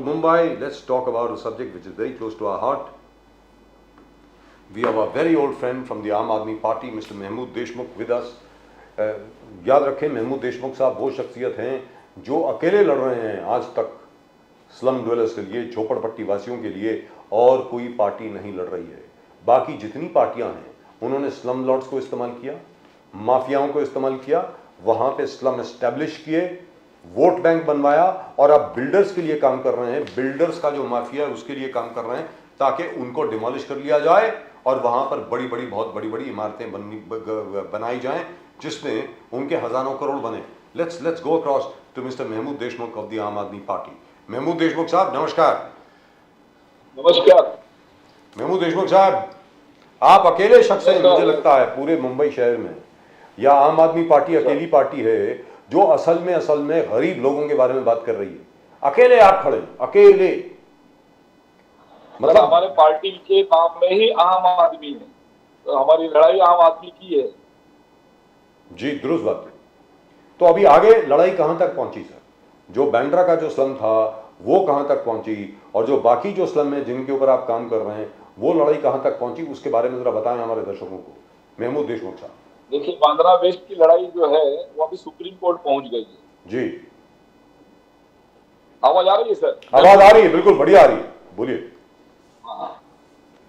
to Mumbai, let's talk about a subject which is very close to our heart. We have a very old friend from the Aam Aadmi Party, Mr. Mahmood Deshmukh with us. याद रखें, महमूद देशमुख साहब वो शख्सियत हैं जो अकेले लड़ रहे हैं आज तक स्लम ड्वेलर्स के लिए, झोपड़पट्टी वासियों के लिए, और कोई पार्टी नहीं लड़ रही है। बाकी जितनी पार्टियां हैं उन्होंने स्लम लॉर्ड्स को इस्तेमाल किया, माफियाओं को इस्तेमाल किया, वहां पे स्लम एस्टेब्लिश किए, वोट बैंक बनवाया, और अब बिल्डर्स के लिए काम कर रहे हैं। बिल्डर्स का जो माफिया है उसके लिए काम कर रहे हैं ताकि उनको डिमोलिश कर लिया जाए और वहां पर बड़ी बड़ी, बहुत बड़ी बड़ी इमारतें बनाई जाएं जिसमें उनके हजारों करोड़ बने। Let's go across to mister Mahmood Deshmukh of the Aam Aadmi party. Mahmood Deshmukh साहब नमस्कार। नमस्कार। महमूद देशमुख साहब, आप अकेले शख्स हैं मुझे लगता है पूरे मुंबई शहर में, या आम आदमी पार्टी अकेली पार्टी है जो असल में गरीब लोगों के बारे में बात कर रही है। अकेले आप खड़े, अकेले। मतलब हमारे पार्टी के नाम में ही आम आदमी है, तो हमारी लड़ाई आम आदमी की है। जी दुरुस्त बात है। तो अभी आगे लड़ाई कहां तक पहुंची सर? जो बैंड्रा का जो स्लम था वो कहां तक पहुंची, और जो बाकी जो स्लम है जिनके ऊपर आप काम कर रहे हैं वो लड़ाई कहां तक पहुंची, उसके बारे में जरा बताएं हमारे दर्शकों को। महमूद देशमुख साहब। देखिए, बांद्रा वेस्ट की लड़ाई जो है वो अभी सुप्रीम कोर्ट पहुंच गई है। जी आवाज आ रही है सर? आवाज आ रही है, बिल्कुल बढ़िया आ रही है, बोलिए।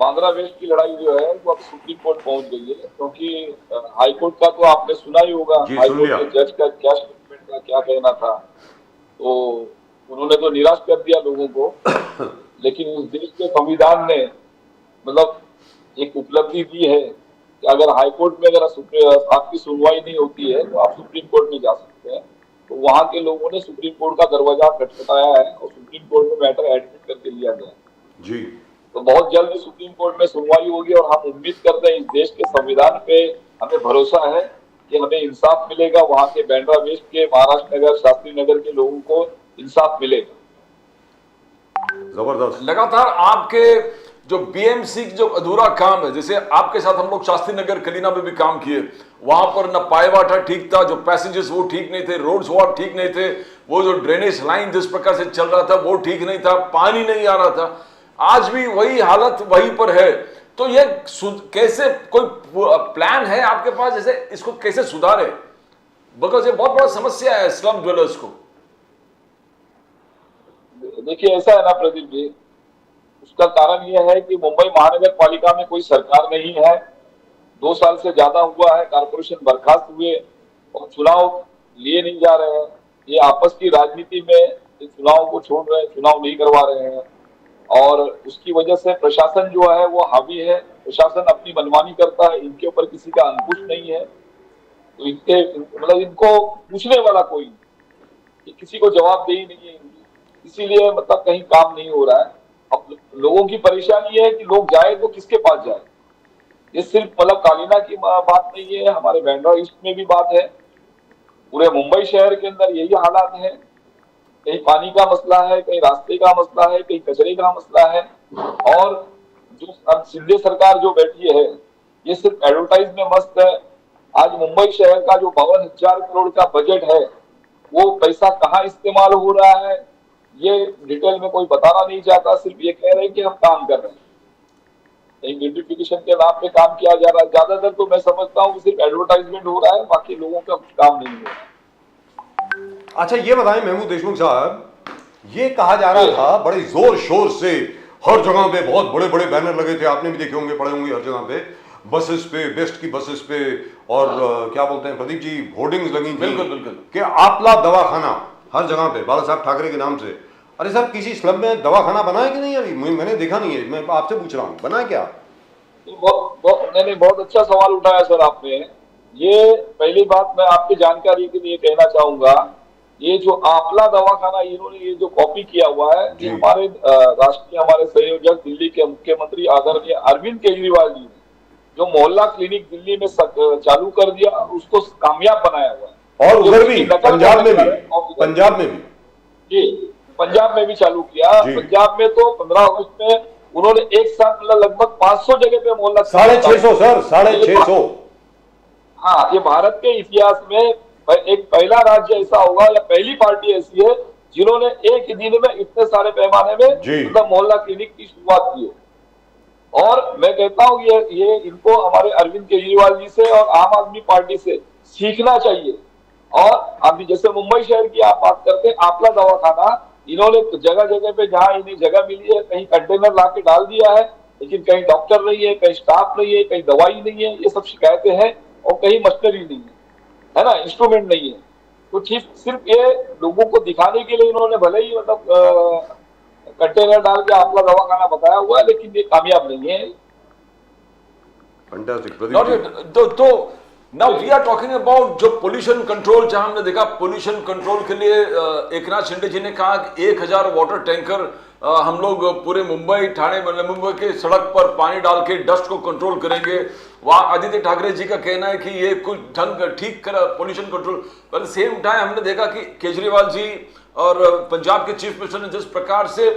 बांद्रा वेस्ट की लड़ाई जो है वो अभी सुप्रीम कोर्ट पहुंच गई है, क्योंकि हाई कोर्ट का तो आपने सुना ही होगा, हाई कोर्ट के जज का क्या स्टेटमेंट था, क्या कहना था। तो उन्होंने तो निराश कर दिया लोगों को, लेकिन उस देश के संविधान ने मतलब एक उपलब्धि दी है कि अगर हाई कोर्ट में अगर आपकी सुनवाई नहीं होती है तो आप सुप्रीम कोर्ट में जा सकते हैं। तो वहां के लोगों ने सुप्रीम कोर्ट का दरवाजा खटखटाया है और सुप्रीम कोर्ट में मैटर एडमिट करके लिया गया जी। तो बहुत जल्द सुप्रीम कोर्ट में सुनवाई होगी और हम उम्मीद करते हैं इस देश के संविधान पे हमें भरोसा है कि हमें इंसाफ मिलेगा। वहां के बांद्रा वेस्ट के, महाराष्ट्र नगर, शास्त्री नगर के लोगों को इंसाफ मिलेगा। जबरदस्त। लगातार आपके जो बीएमसी जो अधूरा काम है, जैसे आपके साथ हम लोग शास्त्री नगर कलीना में भी काम किए, वहां पर न पायवाटा ठीक था, जो पैसेजेस वो ठीक नहीं थे, रोड्स वो ठीक नहीं थे, वो जो ड्रेनेज लाइन जिस प्रकार से चल रहा था वो ठीक नहीं था, पानी नहीं आ रहा था। आज भी वही हालत वहीं पर है। तो ये कैसे, कोई प्लान है आपके पास जैसे इसको कैसे सुधारे? बिकॉज ये बहुत बड़ा समस्या है स्लम ड्वेलर्स को। देखिए, ऐसा है ना प्रदीप जी, उसका कारण यह है कि मुंबई महानगर पालिका में कोई सरकार नहीं है। 2 साल से ज्यादा हुआ है, कारपोरेशन बर्खास्त हुए और चुनाव लिए नहीं जा रहे हैं। ये आपस की राजनीति में चुनाव को छोड़ रहे हैं, चुनाव नहीं करवा रहे हैं, और उसकी वजह से प्रशासन जो है वो हावी है। प्रशासन अपनी मनमानी करता है, इनके ऊपर किसी का अंकुश नहीं है। तो इनके मतलब इनको पूछने वाला कोई नहीं, किसी को जवाबदेही नहीं है इनकी, इसीलिए मतलब कहीं काम नहीं हो रहा है। अब लोगों की परेशानी है कि लोग जाए तो किसके पास जाए। ये सिर्फ मतलब कालीना की बात नहीं है, हमारे बांद्रा ईस्ट में भी बात है, पूरे मुंबई शहर के अंदर यही हालात है। कहीं पानी का मसला है, कहीं रास्ते का मसला है, कहीं कचरे का मसला है। और जो अब सिंधे सरकार जो बैठी है ये सिर्फ एडवर्टाइज में मस्त है। आज मुंबई शहर का जो 52,000 करोड़ का बजट है वो पैसा कहाँ इस्तेमाल हो रहा है ये डिटेल में कोई बताना नहीं चाहता। सिर्फ ये कह रहे हैं कि हम काम कर रहे हैं, कहीं ब्यूटिफिकेशन के नाम पे काम किया जा रहा है। ज्यादातर तो मैं समझता हूँ सिर्फ एडवर्टाइजमेंट हो रहा है, बाकी लोगों का कुछ काम नहीं हो रहा है। अच्छा ये बताएं महमूद देशमुख साहब, ये कहा जा रहा था बड़े जोर शोर से, हर जगह पे बहुत बड़े बड़े बैनर लगे थे, आपने भी देखे होंगे, पढ़े होंगे हर जगह पे, बसेस पे, बेस्ट की बसेस पे, और क्या बोलते हैं प्रदीप जी, होर्डिंग्स लगी थी, बिल्कुल बिल्कुल, कि आपला दवाखाना हर जगह पे बाला साहब ठाकरे के नाम से। अरे साहब, किसी स्लम में दवाखाना बना है कि नहीं? अभी मैंने देखा नहीं है, मैं आपसे पूछ रहा हूँ, बना है क्या? बहुत अच्छा सवाल उठाया सर आपने। ये पहली बात मैं आपकी जानकारी के लिए कहना चाहूंगा, ये जो आपला दवाखाना इन्होंने ये जो कॉपी किया हुआ है, ये हमारे राष्ट्रीय हमारे संयोजक दिल्ली के मुख्यमंत्री आदरणीय अरविंद केजरीवाल जी ने जो मोहल्ला क्लिनिक दिल्ली में चालू कर दिया, उसको कामयाब बनाया हुआ है। और उधर भी पंजाब में भी, पंजाब में भी जी, पंजाब में भी चालू किया। पंजाब में तो 15 अगस्त में उन्होंने एक साथ लगभग 500 जगह पे मोहल्ला, 650 सर, 650। हाँ, ये भारत के इतिहास में एक पहला राज्य ऐसा होगा या पहली पार्टी ऐसी है जिन्होंने एक ही दिन में इतने सारे पैमाने में जी। मतलब मोहल्ला क्लिनिक की शुरुआत की है। और मैं कहता हूँ ये इनको हमारे अरविंद केजरीवाल जी से और आम आदमी पार्टी से सीखना चाहिए। और अभी जैसे मुंबई शहर की आप बात करते हैं, आपला दवाखाना, इन्होंने जगह जगह पे जहां इन्हें जगह मिली है कहीं कंटेनर ला के डाल दिया है, लेकिन कहीं डॉक्टर नहीं है, कहीं स्टाफ नहीं है, कहीं दवाई नहीं है, ये सब शिकायतें हैं। और कहीं मशीनरी नहीं है ना, इंस्ट्रूमेंट नहीं है। तो सिर्फ ये लोगों को दिखाने के लिए इन्होंने भले ही मतलब कंटेनर डाल के आपला दवाखाना बताया हुआ है, लेकिन ये कामयाब नहीं है। Fantastic Not Pradeep yet. तो now we are talking about जो पोल्यूशन कंट्रोल, जहां हमने देखा पोल्यूशन कंट्रोल के लिए एकनाथ शिंदे जी ने कहा कि 1000 वाटर टैंकर हम लोग पूरे मुंबई, ठाणे, मुंबई के सड़क पर पानी डाल के डस्ट को कंट्रोल करेंगे। वहां आदित्य ठाकरे जी का कहना है कि ये कुछ ढंग ठीक कर पोल्यूशन कंट्रोल। पर सेम टाइम हमने देखा कि केजरीवाल जी और पंजाब के चीफ मिनिस्टर ने जिस प्रकार से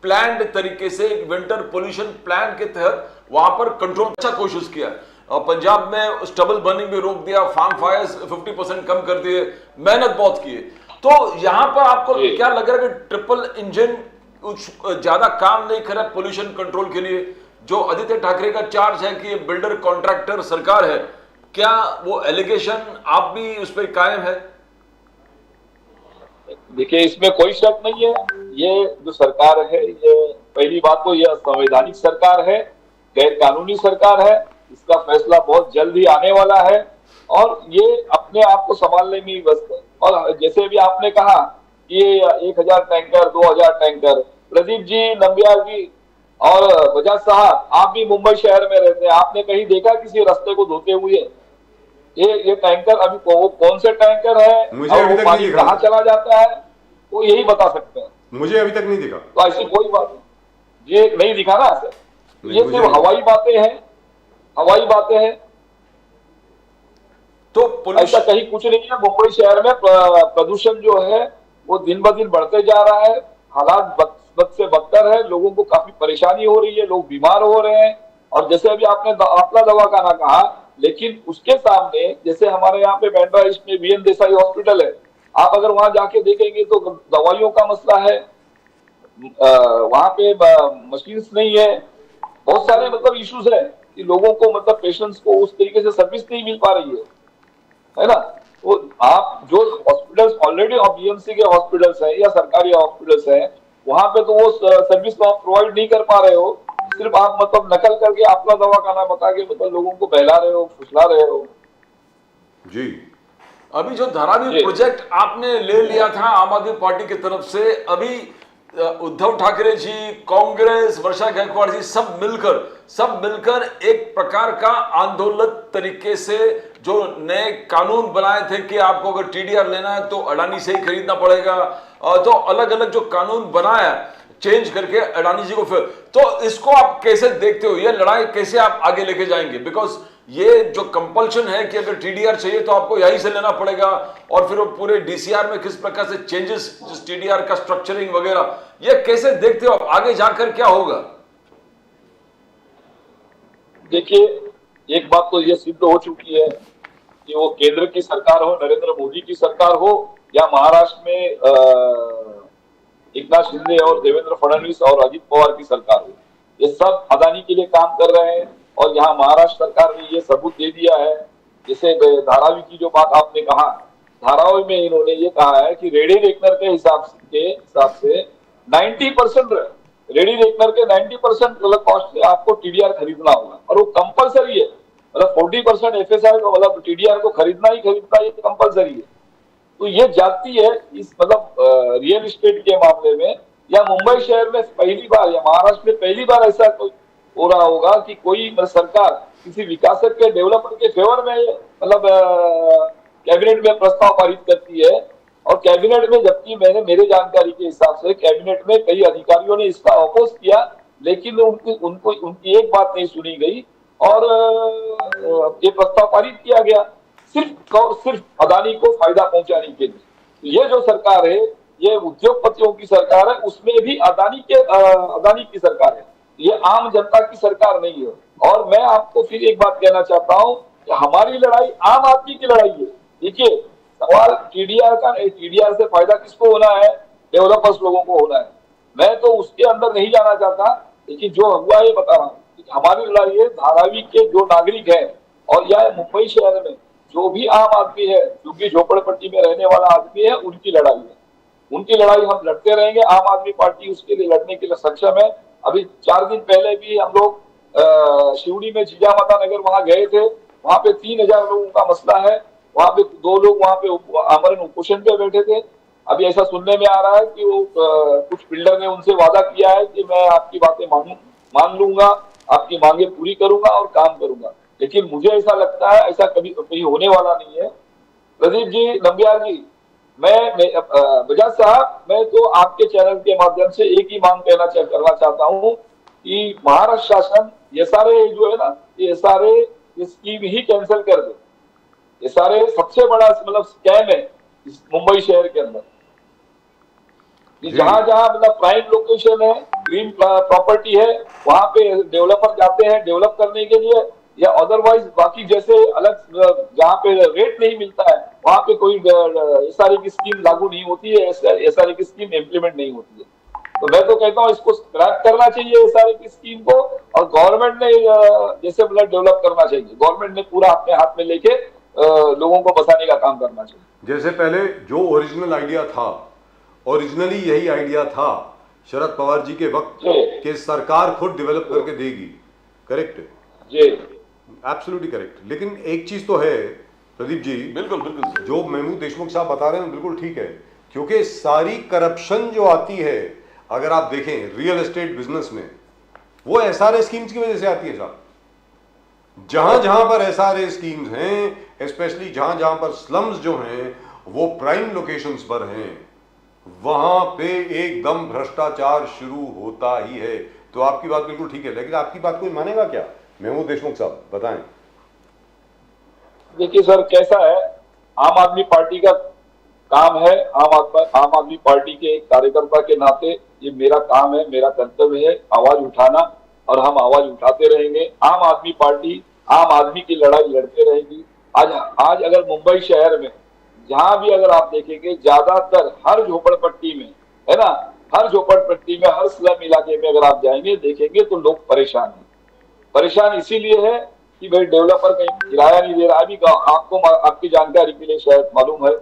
प्लान्ड तरीके से विंटर पोल्यूशन प्लान के तहत वहां पर कंट्रोल अच्छा कोशिश किया, और पंजाब में स्टबल बर्निंग भी रोक दिया, फार्म फायर्स 50% कम कर दिए, मेहनत बहुत की है। तो यहां पर आपको क्या लग रहा है कि ट्रिपल इंजन ज्यादा काम नहीं कर रहा है पोल्यूशन कंट्रोल के लिए? जो आदित्य ठाकरे का चार्ज है कि ये बिल्डर कॉन्ट्रैक्टर सरकार है, क्या वो एलिगेशन आप भी उस पर कायम है? देखिए, इसमें कोई शक नहीं है, ये जो सरकार है, ये पहली बात तो ये असंवैधानिक सरकार है, गैर कानूनी सरकार है। इसका फैसला बहुत जल्द ही आने वाला है और ये अपने आप को संभालने में व्यस्त है। और जैसे भी आपने कहा कि 1000 टैंकर, 2000 टैंकर, प्रदीप जी, नंबियार जी और बजाज साहब, आप भी मुंबई शहर में रहते हैं, आपने कहीं देखा किसी रास्ते को धोते हुए? ये टैंकर अभी कौन से टैंकर है मुझे और अभी वो तक पानी नहीं दिखा। कहाँ चला जाता है, वो यही बता सकते हैं। मुझे अभी तक नहीं दिखा। तो ऐसी कोई बात नहीं, ये नहीं दिखा ना सर, ये मुझे सिर्फ हवाई बातें हैं, हवाई बातें हैं। तो ऐसा कहीं कुछ नहीं है। मुंबई शहर में प्रदूषण जो है वो दिन ब दिन बढ़ते जा रहा है, हालात बद से बदतर है, लोगों को काफी परेशानी हो रही है, लोग बीमार हो रहे हैं। और जैसे अभी आपने आपला दवाखाना कहा, लेकिन उसके सामने जैसे हमारे यहाँ पे बैंड्रा ईस्ट में वीएन देसाई हॉस्पिटल है, आप अगर वहां जाके देखेंगे तो दवाइयों का मसला है, वहां पे मशीन्स नहीं है, बहुत सारे मतलब इश्यूज है कि लोगों को मतलब पेशेंट्स को उस तरीके से सर्विस नहीं मिल पा रही है ना। तो आप जो हॉस्पिटल्स ऑलरेडी बीएमसी के हॉस्पिटल्स हैं या सरकारी हॉस्पिटल्स हैं, वहां पे तो वो सर्विस को आप प्रोवाइड नहीं कर पा रहे हो, सिर्फ आप मतलब नकल करके आपका दवाखाना बता के मतलब लोगों को बहला रहे हो, फुसला रहे हो। जी, अभी जो धारावी प्रोजेक्ट आपने ले लिया था आम आदमी पार्टी की तरफ से, अभी उद्धव ठाकरे जी, कांग्रेस, वर्षा गायकवाड़ जी सब मिलकर एक प्रकार का आंदोलन तरीके से जो नए कानून बनाए थे कि आपको अगर टीडीआर लेना है तो अडानी से ही खरीदना पड़ेगा, तो अलग अलग जो कानून बनाया चेंज करके अडानी जी को, फिर तो इसको आप कैसे देखते हो? ये लड़ाई कैसे आप आगे लेके जाएंगे? बिकॉज ये जो कंपल्शन है कि अगर टीडीआर चाहिए तो आपको यहीं से लेना पड़ेगा, और फिर वो पूरे डीसीआर में किस प्रकार से चेंजेस, जिस टीडीआर का स्ट्रक्चरिंग वगैरह, ये कैसे देखते हो आप? आगे जाकर क्या होगा? देखिए, एक बात तो ये सिद्ध हो चुकी है कि वो केंद्र की सरकार हो, नरेंद्र मोदी की सरकार हो, या महाराष्ट्र में एकनाथ शिंदे और देवेंद्र फडणवीस और अजित पवार की सरकार हो, ये सब अदानी के लिए काम कर रहे हैं। और यहाँ महाराष्ट्र सरकार ने ये सबूत दे दिया है। जैसे धारावी की जो बात आपने कहा, धारावी में इन्होंने ये कहा है कि रेडी रेकनर के हिसाब से 90% रेडी रेकनर के 90% कॉस्ट से आपको टीडीआर खरीदना होगा, और वो कंपलसरी है। मतलब 40% एफएसआई को मतलब टीडीआर को खरीदना ये कंपलसरी है। तो ये जाती है इस मतलब रियल एस्टेट के मामले में, या मुंबई शहर में पहली बार या महाराष्ट्र में पहली बार ऐसा कोई हो रहा होगा कि कोई सरकार किसी विकासक के डेवलपर के फेवर में मतलब कैबिनेट में प्रस्ताव पारित करती है। और कैबिनेट में, जबकि मेरे जानकारी के हिसाब से कैबिनेट में कई अधिकारियों ने इसका अपोज किया, लेकिन उनकी एक बात नहीं सुनी गई और ये प्रस्ताव पारित किया गया सिर्फ अदानी को फायदा पहुंचाने के लिए। ये जो सरकार है, ये उद्योगपतियों की सरकार है, उसमें भी अदानी की सरकार है, ये आम जनता की सरकार नहीं है। और मैं आपको फिर एक बात कहना चाहता हूं कि हमारी लड़ाई आम आदमी की लड़ाई है। देखिए, सवाल टीडीआर का नहीं, टीडीआर से फायदा किसको होना है? डेवलपर्स लोगों को होना है। मैं तो उसके अंदर नहीं जाना चाहता, लेकिन जो हुआ ये बता रहा हूँ। हमारी लड़ाई है धारावी के जो नागरिक है और या मुंबई शहर में जो भी आम आदमी है, जो भी झोपड़पट्टी में रहने वाला आदमी है, उनकी लड़ाई है। उनकी लड़ाई हम लड़ते रहेंगे। आम आदमी पार्टी उसके लिए लड़ने के लिए सक्षम है। अभी 4 दिन पहले भी हम लोग शिवड़ी में जिजामाता नगर वहां गए थे। वहां पे 3000 लोगों का मसला है। वहां पे 2 लोग वहां पे आमरण उपोषण पे बैठे थे। अभी ऐसा सुनने में आ रहा है कि वो कुछ बिल्डर ने उनसे वादा किया है कि मैं आपकी बातें मान लूंगा, आपकी मांगे पूरी करूंगा और काम करूंगा। लेकिन मुझे ऐसा लगता है ऐसा कभी होने वाला नहीं है। प्रदीप जी, नंबियार जी, मैं बजाज साहब, मैं तो आपके चैनल के माध्यम से एक ही मांग करना चाहता हूँ कि महाराष्ट्र शासन ये सारे जो है ना, ये सारे स्कीम ही कैंसिल कर दे। ये सारे सबसे बड़ा मतलब स्कैम है इस मुंबई शहर के अंदर। जहां जहां मतलब प्राइम लोकेशन है, ग्रीन प्रॉपर्टी है, वहां पे डेवलपर जाते हैं डेवलप करने के लिए, या अदरवाइज बाकी जैसे अलग जहां पे रेट नहीं मिलता है वहां पे कोई एसआरए की स्कीम लागू नहीं होती है, एसआरए की स्कीम इम्प्लीमेंट नहीं होती है। तो मैं तो कहता हूँ इसको स्क्रैप करना चाहिए एसआरए की स्कीम को, और गवर्नमेंट ने जैसे मतलब डेवलप करना चाहिए। गवर्नमेंट ने पूरा अपने हाथ में लेके लोगों को बसाने का काम करना चाहिए। जैसे पहले जो ओरिजिनल आइडिया था, ओरिजिनली यही आइडिया था शरद पवार जी के वक्त कि सरकार खुद डेवलप करके देगी। करेक्ट जी, एब्सोल्युटली करेक्ट। लेकिन एक चीज तो है प्रदीप जी, बिल्कुल बिल्कुल जो महमूद देशमुख साहब बता रहे हैं बिल्कुल ठीक है, क्योंकि सारी करप्शन जो आती है अगर आप देखें रियल एस्टेट बिजनेस में, वो एसआरए स्कीम्स की वजह से आती है साहब। जहां जहां पर एसआरए स्कीम्स हैं, स्पेशली जहां जहां पर स्लम्स जो हैं वो प्राइम लोकेशंस पर हैं, वहां पे एकदम भ्रष्टाचार शुरू होता ही है। तो आपकी बात बिल्कुल ठीक है, लेकिन आपकी बात कोई मानेगा क्या? महमूद देशमुख साहब बताएं। देखिए सर, कैसा है, आम आदमी पार्टी का काम है, आम आदमी पार्टी के कार्यकर्ता के नाते ये मेरा काम है, मेरा कर्तव्य है आवाज उठाना, और हम आवाज उठाते रहेंगे। आम आदमी पार्टी आम आदमी की लड़ाई लड़ते रहेगी। आज अगर मुंबई शहर में जहां भी अगर आप देखेंगे, ज्यादातर हर झोपड़पट्टी में है ना, हर झोपड़पट्टी में, हर स्लम इलाके में अगर आप जाएंगे देखेंगे तो लोग परेशान हैं। परेशान इसीलिए है कि भाई डेवलपर कहीं किराया नहीं दे रहा। अभी आपको आपकी जानकारी के लिए शायद मालूम है,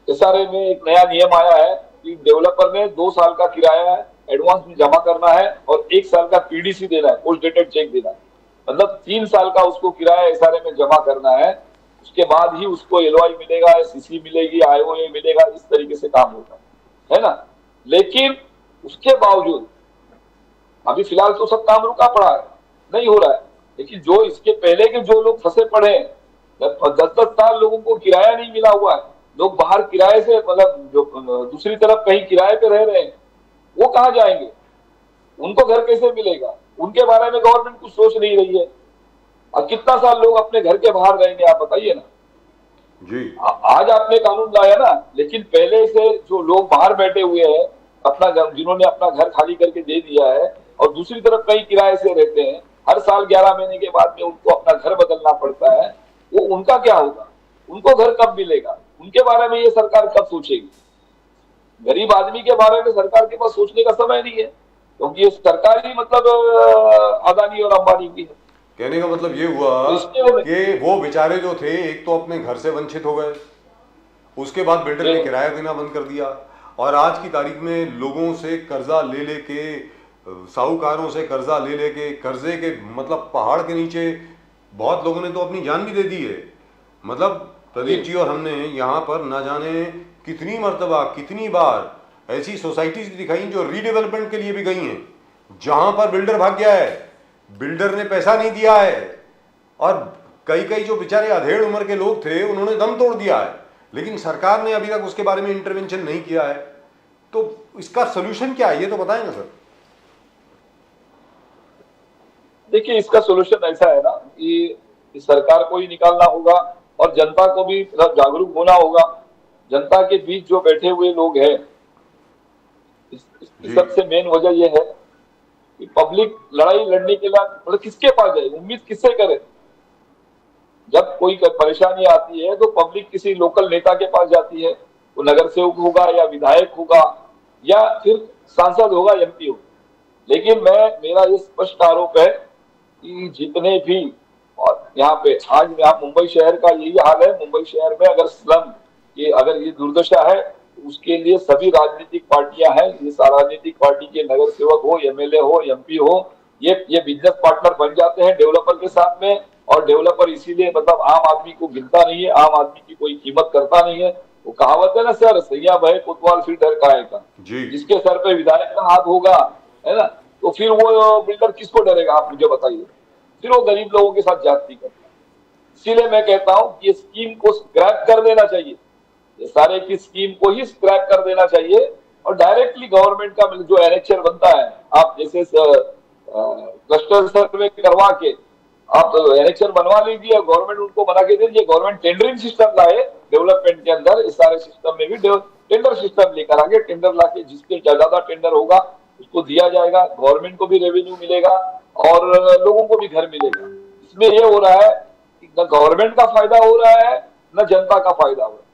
एसआरए में एक नया नियम आया है कि डेवलपर ने 2 साल का किराया एडवांस में जमा करना है और 1 साल का पीडीसी देना है, पोस्ट डेटेड चेक देना है। मतलब 3 साल का उसको किराया एसआरए में जमा करना है, उसके बाद ही उसको एलओआई मिलेगा, सीसी मिलेगी, आईओए मिलेगा। इस तरीके से काम होता है ना। लेकिन उसके बावजूद अभी फिलहाल तो सब काम रुका पड़ा है, नहीं हो रहा है। लेकिन जो इसके पहले के जो लोग फंसे पड़े हैं, 10-10 साल लोगों को किराया नहीं मिला हुआ है, लोग बाहर किराए से मतलब जो दूसरी तरफ कहीं किराए पे रह रहे हैं, वो कहाँ जाएंगे? उनको घर कैसे मिलेगा? उनके बारे में गवर्नमेंट कुछ सोच नहीं रही है। और कितना साल लोग अपने घर के बाहर रहेंगे, आप बताइए ना जी। आज आपने कानून लाया ना, लेकिन पहले से जो लोग बाहर बैठे हुए हैं अपना घर, जिन्होंने अपना घर खाली करके दे दिया है और दूसरी तरफ कई किराए से रहते हैं, हर साल 11 महीने के बाद में उनको अपना घर बदलना पड़ता है, वो उनका क्या होगा? उनको घर कब मिलेगा? उनके बारे में ये सरकार कब सोचेगी? गरीब आदमी के बारे में सरकार के पास सोचने का समय नहीं है, क्योंकि ये सरकार ही मतलब अदानी और अंबानी की है। कहने का मतलब ये हुआ कि वो बेचारे जो थे, एक तो अपने घर से वंचित हो गए, उसके बाद बिल्डर ने किराया देना बंद कर दिया, और आज की तारीख में लोगों से कर्जा ले लेके, साहूकारों से कर्जा ले लेके, कर्जे के मतलब पहाड़ के नीचे बहुत लोगों ने तो अपनी जान भी दे दी है। मतलब प्रदीप जी और हमने यहाँ पर ना जाने कितनी मर्तबा, कितनी बार ऐसी सोसाइटीज दिखाई जो रीडेवलपमेंट के लिए भी गई हैं, जहां पर बिल्डर भाग गया है, बिल्डर ने पैसा नहीं दिया है, और कई जो बेचारे अधेड़ उम्र के लोग थे उन्होंने दम तोड़ दिया है, लेकिन सरकार ने अभी तक उसके बारे में इंटरवेंशन नहीं किया है। तो इसका सोल्यूशन क्या है, ये तो बताएं ना सर। देखिए, इसका सोल्यूशन ऐसा है ना कि सरकार को ही निकालना होगा और जनता को भी जागरूक होना होगा। जनता के बीच जो बैठे हुए लोग हैं, इसकी सबसे मेन वजह यह है कि पब्लिक लड़ाई लड़ने के लिए मतलब किसके पास जाए, उम्मीद किससे करे? जब कोई परेशानी आती है तो पब्लिक किसी लोकल नेता के पास जाती है, वो नगर सेवक होगा या विधायक होगा या फिर सांसद होगा, एमपी होगा। लेकिन मेरा ये स्पष्ट आरोप है कि जितने भी, और यहाँ पे आज यहाँ मुंबई शहर का यही हाल है, मुंबई शहर में अगर स्लम ये अगर ये दुर्दशा है तो उसके लिए सभी राजनीतिक पार्टियां हैं। ये राजनीतिक पार्टी के नगर सेवक हो, एमएलए हो, एमपी हो, ये बिजनेस पार्टनर बन जाते हैं डेवलपर के साथ में। और डेवलपर इसीलिए मतलब आम आदमी को गिनता नहीं है, आम आदमी की कोई कीमत करता नहीं है। वो कहावत है ना सर, सैया भय कोतवाल फिर डर का जिसके सर पे विधायक का हाथ होगा, है ना, तो फिर वो बिल्डर किसको डरेगा, आप मुझे बताइए। फिर वो गरीब लोगों के साथ जाती करता है। इसीलिए मैं कहता हूं कि स्कीम को स्क्रैप कर देना चाहिए, ये सारे की स्कीम को ही स्क्रैप कर देना चाहिए और डायरेक्टली गवर्नमेंट का जो एनेक्चर बनता है, आप जैसे क्लस्टर सर्वे करवा के आप एनेक्चर बनवा लीजिए, गवर्नमेंट उनको बना के दीजिए। गवर्नमेंट टेंडरिंग सिस्टम लाए डेवलपमेंट के अंदर, इस सारे सिस्टम में भी टेंडर सिस्टम लेकर आगे, टेंडर लाके जिसके ज्यादा टेंडर होगा उसको दिया जाएगा, गवर्नमेंट को भी रेवेन्यू मिलेगा और लोगों को भी घर मिलेगा। इसमें ये हो रहा है कि न गवर्नमेंट का फायदा हो रहा है न जनता का फायदा हो रहा है,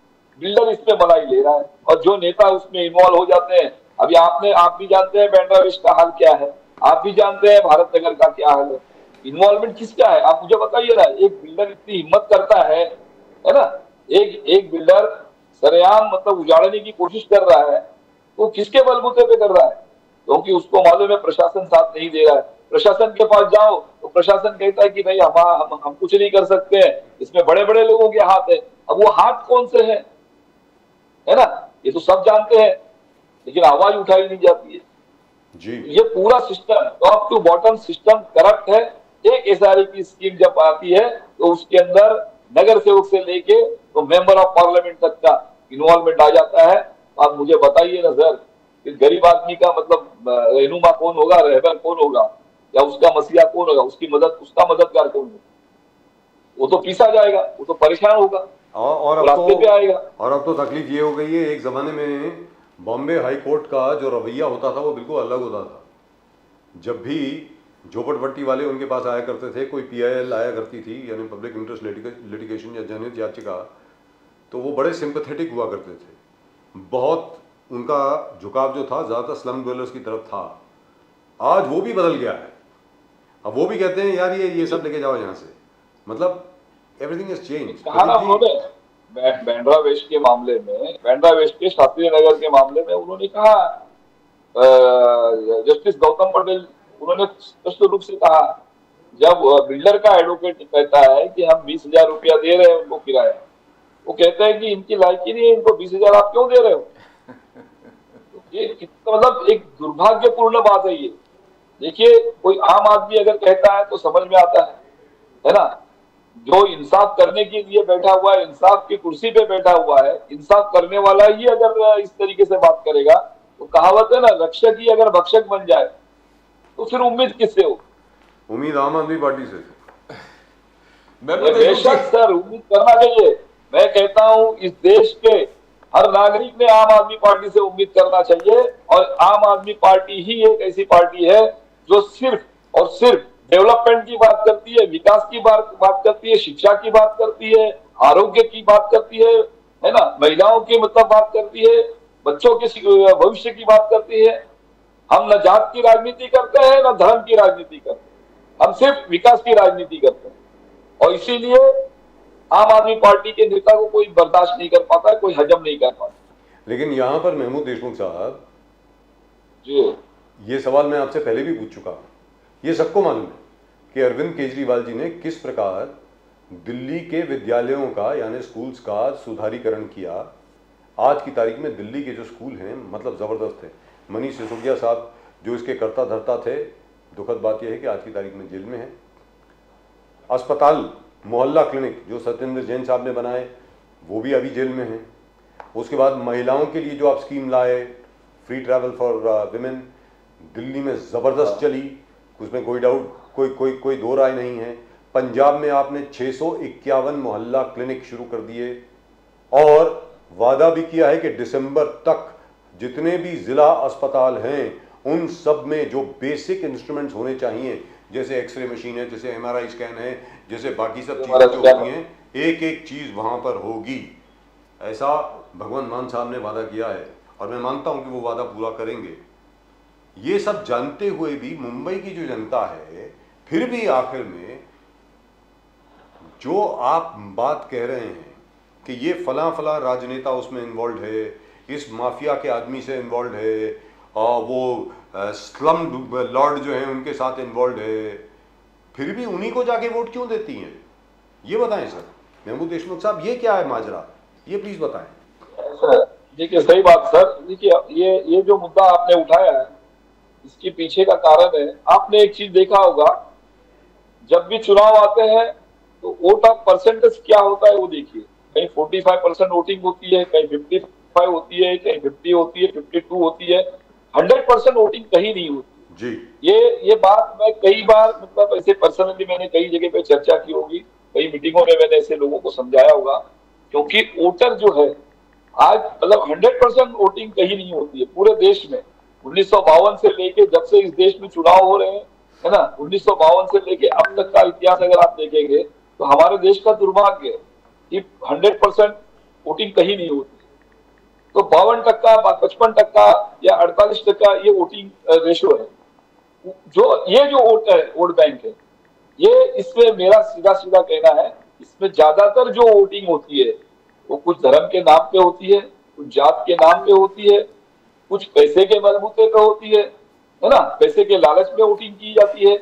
बिल्डर इसमें मलाई ले रहा है और जो नेता उसमें इन्वॉल्व हो जाते हैं। अभी आप भी जानते हैं बांद्रा वेस्ट का हाल क्या है, आप भी जानते हैं भारत नगर का क्या हाल है। इन्वॉल्वमेंट किसका है आप मुझे बताइए ना। एक बिल्डर इतनी हिम्मत करता है ना, एक बिल्डर सरेआम मतलब उजाड़ने की कोशिश कर रहा है, तो किसके बलबूते पे कर रहा है? क्योंकि उसको मालूम है प्रशासन साथ नहीं दे रहा है। प्रशासन के पास जाओ तो प्रशासन कहता है कि भाई हम कुछ नहीं कर सकते हैं, इसमें बड़े बड़े लोगों के हाथ है। अब वो हाथ कौन से हैं, है ना, ये तो सब जानते हैं, लेकिन आवाज उठाई नहीं जाती है जी। ये पूरा system top to bottom system corrupt है। एक एसआरए की स्कीम जब आती है तो उसके अंदर नगर सेवक से लेके तो मेंबर ऑफ पार्लियामेंट तक का इन्वॉल्वमेंट आ जाता है। आप मुझे बताइए ना सर, कि गरीब आदमी का मतलब रहनुमा कौन होगा, रहबर कौन होगा, या उसका मसीहा कौन होगा, उसका मददगार कौन होगा? वो तो पीसा जाएगा, वो तो परेशान होगा और रास्ते पे आएगा। और अब तो तकलीफ ये हो गई है, एक जमाने में बॉम्बे हाई कोर्ट का जो रवैया होता था वो बिल्कुल अलग होता था। जब भी झोपड़पट्टी वाले उनके पास आया करते थे, कोई पीआईएल आया करती थी यानी पब्लिक इंटरेस्ट लिटिगेशन या जनहित याचिका, तो वो बड़े सिंपैथेटिक हुआ करते थे। बहुत उनका झुकाव जो था ज़्यादातर स्लम ड्वेलर्स की तरफ था। आज वो भी बदल गया है, अब वो भी कहते हैं यार ये सब लेके जाओ यहाँ से, मतलब everything is change. Bandra west के मामले में, बांद्रा वेस्ट के शास्त्री नगर के मामले में उन्होंने कहा, जस्टिस गौतम पटेल उन्होंने स्पष्ट रूप से कहा, जब बिल्डर का एडवोकेट कहता है कि हम 20,000 रुपया दे रहे हैं उनको किराया, वो कहते हैं कि इनकी लायकी नहीं है, इनको 20,000 आप क्यों दे रहे हो? ये मतलब एक दुर्भाग्यपूर्ण बात है ये। देखिए, कोई आम आदमी अगर कहता है तो समझ में आता है ना, जो इंसाफ करने के लिए बैठा हुआ है, इंसाफ की कुर्सी पे बैठा हुआ है, इंसाफ करने वाला ही अगर इस तरीके से बात करेगा तो कहावत है ना, रक्षक ही अगर भक्षक बन जाए तो फिर उम्मीद किससे हो? उम्मीद आम आदमी पार्टी से। बेशक सर, उम्मीद करना चाहिए। मैं कहता हूं इस देश के हर नागरिक ने आम आदमी पार्टी से उम्मीद करना चाहिए, और आम आदमी पार्टी ही एक ऐसी पार्टी है जो सिर्फ और सिर्फ डेवलपमेंट की बात करती है, विकास की बात करती है, शिक्षा की बात करती है, आरोग्य की बात करती है ना, महिलाओं की मतलब बात करती है, बच्चों के भविष्य की बात करती है। हम न जात की राजनीति करते हैं न धर्म की राजनीति करते हैं, हम सिर्फ विकास की राजनीति करते हैं। और इसीलिए आम आदमी पार्टी के नेता को कोई बर्दाश्त नहीं कर पाता है, कोई हजम नहीं कर पाता। लेकिन यहाँ पर महमूद देशमुख साहब जी, ये सवाल मैं आपसे पहले भी पूछ चुका हूँ। ये सबको मालूम है कि अरविंद केजरीवाल जी ने किस प्रकार दिल्ली के विद्यालयों का यानी स्कूल्स का सुधारीकरण किया। आज की तारीख में दिल्ली के जो स्कूल हैं मतलब ज़बरदस्त है। मनीष सिसोदिया साहब जो इसके कर्ता धर्ता थे, दुखद बात यह है कि आज की तारीख में जेल में है। अस्पताल, मोहल्ला क्लिनिक जो सत्येंद्र जैन साहब ने बनाए वो भी अभी जेल में हैं। उसके बाद महिलाओं के लिए जो आप स्कीम लाए, free travel for women, Delhi में ज़बरदस्त चली, उसमें कोई डाउट कोई दो राय नहीं है। पंजाब में आपने 651 मोहल्ला क्लिनिक शुरू कर दिए और वादा भी किया है कि दिसंबर तक जितने भी ज़िला अस्पताल हैं उन सब में जो बेसिक इंस्ट्रूमेंट्स होने चाहिए, जैसे एक्सरे मशीन है, जैसे MRI स्कैन है, जैसे बाकी सब चीज़ें जो होती हैं, एक एक चीज़ वहाँ पर होगी। ऐसा भगवंत मान साहब ने वादा किया है और मैं मानता हूं कि वो वादा पूरा करेंगे। ये सब जानते हुए भी मुंबई की जो जनता है फिर भी आखिर में जो आप बात कह रहे हैं कि ये फला फला राजनेता उसमें इन्वॉल्व है, इस माफिया के आदमी से इन्वॉल्व है और वो स्लम लॉर्ड जो हैं उनके साथ इन्वॉल्व है, फिर भी उन्हीं को जाके वोट क्यों देती हैं? ये बताएं सर। महमूद देशमुख साहब, ये क्या है माजरा, ये प्लीज बताएं। सर देखिए, सही बात सर। देखिए ये जो मुद्दा आपने उठाया है, इसके पीछे का कारण है, आपने एक चीज देखा होगा, जब भी चुनाव आते हैं तो वोट ऑफ परसेंटेज क्या होता है वो देखिए। कहीं 45% वोटिंग होती है, कहीं 55 होती है, कहीं 50 होती है, 52 होती है, 100% वोटिंग कहीं नहीं होती जी। ये बात मैं कई बार, मतलब ऐसे पर्सनली मैंने कई जगह पे चर्चा की होगी, कई मीटिंगों में मैंने ऐसे लोगों को समझाया होगा। क्योंकि वोटर जो है आज, मतलब 100% वोटिंग कहीं नहीं होती है पूरे देश में। 1952 से लेके जब से इस देश में चुनाव हो रहे हैं, है ना, 1952 से लेके अब तक का इतिहास अगर आप देखेंगे तो हमारे देश का दुर्भाग्य है कि 100% वोटिंग कहीं नहीं होती। तो 52%, 55% या 48% ये वोटिंग रेशो है। ये जो वोट है, वोट बैंक है, ये इसमें मेरा सीधा सीधा कहना है, इसमें ज्यादातर जो वोटिंग होती है वो कुछ धर्म के नाम पे होती है, कुछ जात के नाम पे होती है, कुछ पैसे के बलबूते पे होती है ना, पैसे के लालच में वोटिंग की जाती है।